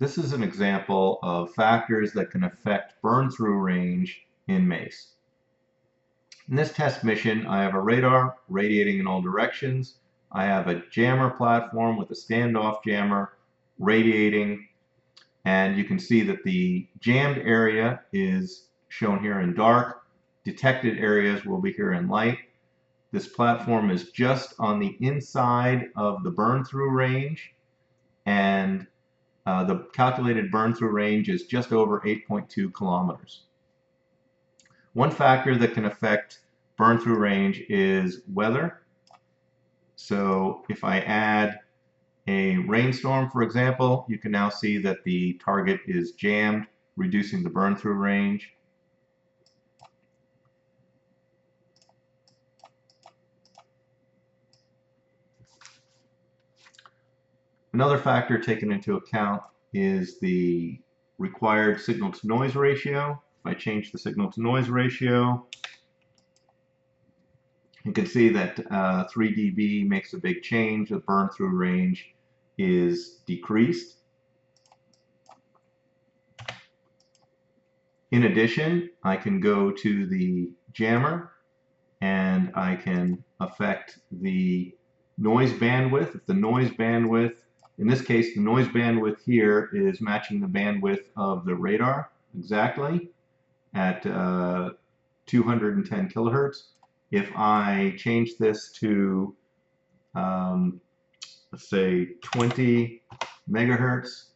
This is an example of factors that can affect burn-through range in MACE. In this test mission, I have a radar radiating in all directions. I have a jammer platform with a standoff jammer radiating, and you can see that the jammed area is shown here in dark. Detected areas will be here in light. This platform is just on the inside of the burn-through range, and the calculated burn-through range is just over 8.2 kilometers. One factor that can affect burn-through range is weather. So if I add a rainstorm, for example, you can now see that the target is jammed, reducing the burn-through range. Another factor taken into account is the required signal-to-noise ratio. If I change the signal-to-noise ratio, you can see that 3 dB makes a big change. The burn-through range is decreased. In addition, I can go to the jammer and I can affect the noise bandwidth. If the noise bandwidth, in this case, the noise bandwidth here is matching the bandwidth of the radar exactly at 210 kilohertz. If I change this to, let's say, 20 megahertz,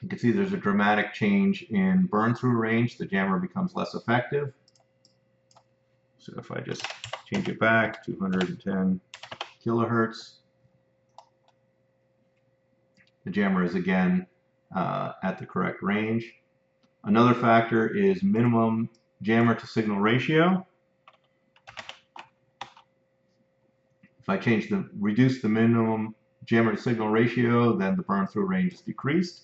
you can see there's a dramatic change in burn-through range. The jammer becomes less effective. So if I just change it back, 210 kilohertz, the jammer is again at the correct range. Another factor is minimum jammer to signal ratio. If I reduce the minimum jammer to signal ratio, then the burn-through range is decreased.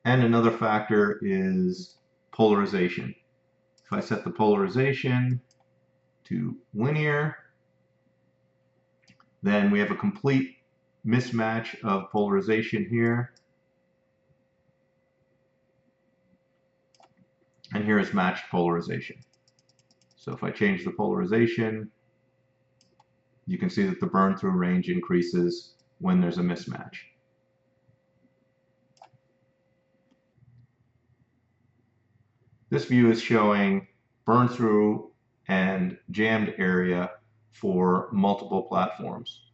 And another factor is polarization. If I set the polarization to linear, then we have a complete mismatch of polarization here. And here is matched polarization. So if I change the polarization, you can see that the burn-through range increases when there's a mismatch. This view is showing burn-through and jammed area for multiple platforms.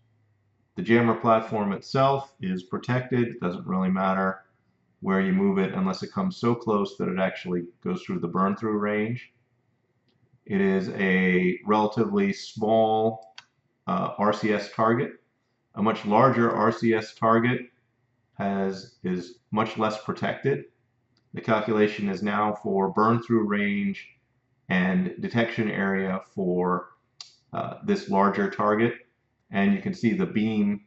The jammer platform itself is protected. It doesn't really matter where you move it unless it comes so close that it actually goes through the burn-through range. It is a relatively small RCS target. A much larger RCS target is much less protected. The calculation is now for burn-through range and detection area for this larger target. And you can see the beam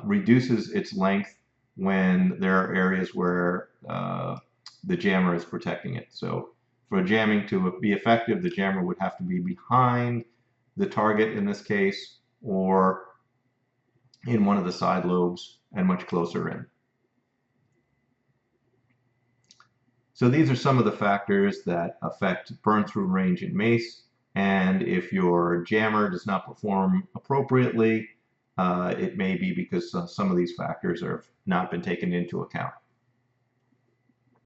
reduces its length when there are areas where the jammer is protecting it. So for jamming to be effective, the jammer would have to be behind the target in this case, or in one of the side lobes and much closer in. So these are some of the factors that affect burn-through range in MACE, and if your jammer does not perform appropriately, it may be because some of these factors have not been taken into account.